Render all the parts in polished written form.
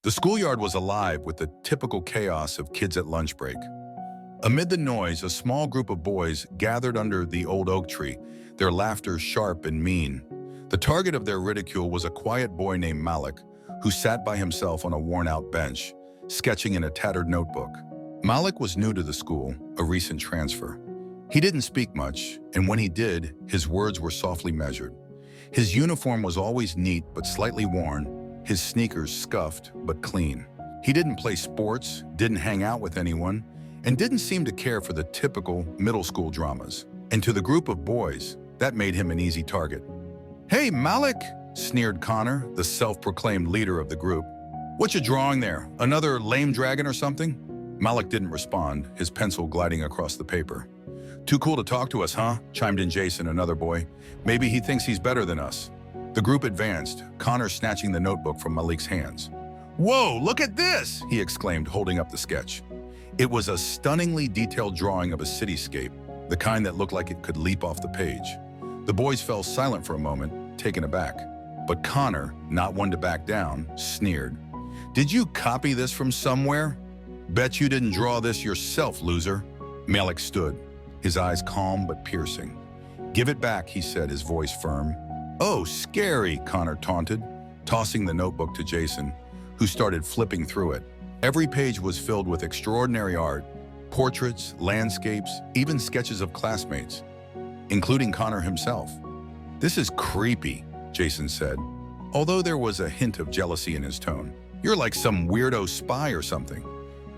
The schoolyard was alive with the typical chaos of kids at lunch break. Amid the noise, a small group of boys gathered under the old oak tree, their laughter sharp and mean. The target of their ridicule was a quiet boy named Malik, who sat by himself on a worn-out bench, sketching in a tattered notebook. Malik was new to the school, a recent transfer. He didn't speak much, and when he did, his words were softly measured. His uniform was always neat but slightly worn, his sneakers scuffed but clean. He didn't play sports, didn't hang out with anyone, and didn't seem to care for the typical middle school dramas. And to the group of boys, that made him an easy target. "Hey, Malik," sneered Connor, the self-proclaimed leader of the group. "What you drawing there? Another lame dragon or something?" Malik didn't respond, his pencil gliding across the paper. "Too cool to talk to us, huh?" chimed in Jason, another boy. "Maybe he thinks he's better than us." The group advanced, Connor snatching the notebook from Malik's hands. "Whoa, look at this!" he exclaimed, holding up the sketch. It was a stunningly detailed drawing of a cityscape, the kind that looked like it could leap off the page. The boys fell silent for a moment, taken aback. But Connor, not one to back down, sneered. "Did you copy this from somewhere? Bet you didn't draw this yourself, loser." Malik stood, his eyes calm but piercing. "Give it back," he said, his voice firm. "Oh, scary," Connor taunted, tossing the notebook to Jason, who started flipping through it. Every page was filled with extraordinary art, portraits, landscapes, even sketches of classmates, including Connor himself. "This is creepy," Jason said, although there was a hint of jealousy in his tone. "You're like some weirdo spy or something."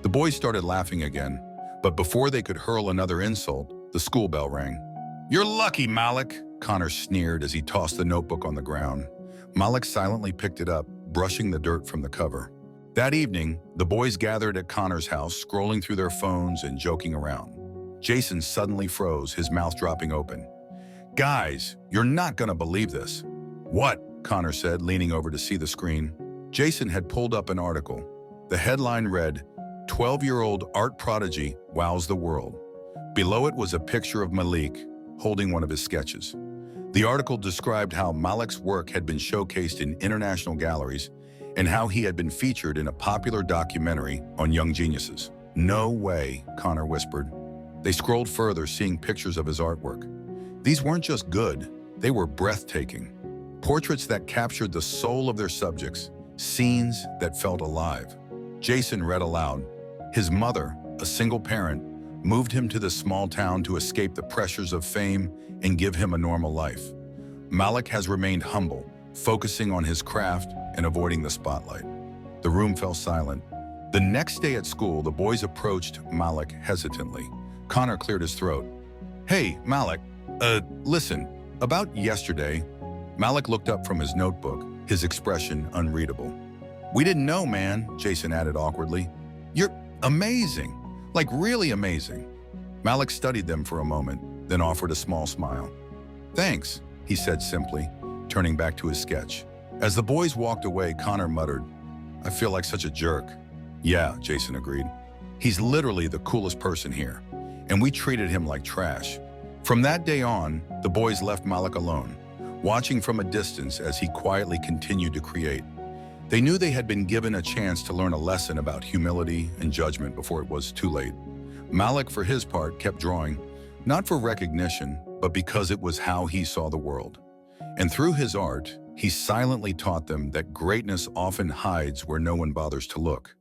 The boys started laughing again, but before they could hurl another insult, the school bell rang. "You're lucky, Malik," Connor sneered as he tossed the notebook on the ground. Malik silently picked it up, brushing the dirt from the cover. That evening, the boys gathered at Connor's house, scrolling through their phones and joking around. Jason suddenly froze, his mouth dropping open. "Guys, you're not gonna believe this." "What?" Connor said, leaning over to see the screen. Jason had pulled up an article. The headline read, "12-year-old art prodigy wows the world." Below it was a picture of Malik, holding one of his sketches. The article described how Malik's work had been showcased in international galleries and how he had been featured in a popular documentary on young geniuses. "No way," Connor whispered. They scrolled further, seeing pictures of his artwork. These weren't just good, they were breathtaking. Portraits that captured the soul of their subjects, scenes that felt alive. Jason read aloud. His mother, a single parent, moved him to this small town to escape the pressures of fame and give him a normal life. Malik has remained humble, focusing on his craft and avoiding the spotlight. The room fell silent. The next day at school, the boys approached Malik hesitantly. Connor cleared his throat. "Hey, Malik, listen, about yesterday." Malik looked up from his notebook, his expression unreadable. "We didn't know, man," Jason added awkwardly. "You're amazing, like really amazing." Malik studied them for a moment, then offered a small smile. "Thanks," he said simply, turning back to his sketch. As the boys walked away, Connor muttered, "I feel like such a jerk." "Yeah," Jason agreed. "He's literally the coolest person here, and we treated him like trash." From that day on, the boys left Malik alone, watching from a distance as he quietly continued to create. They knew they had been given a chance to learn a lesson about humility and judgment before it was too late. Malik, for his part, kept drawing, not for recognition, but because it was how he saw the world. And through his art, he silently taught them that greatness often hides where no one bothers to look.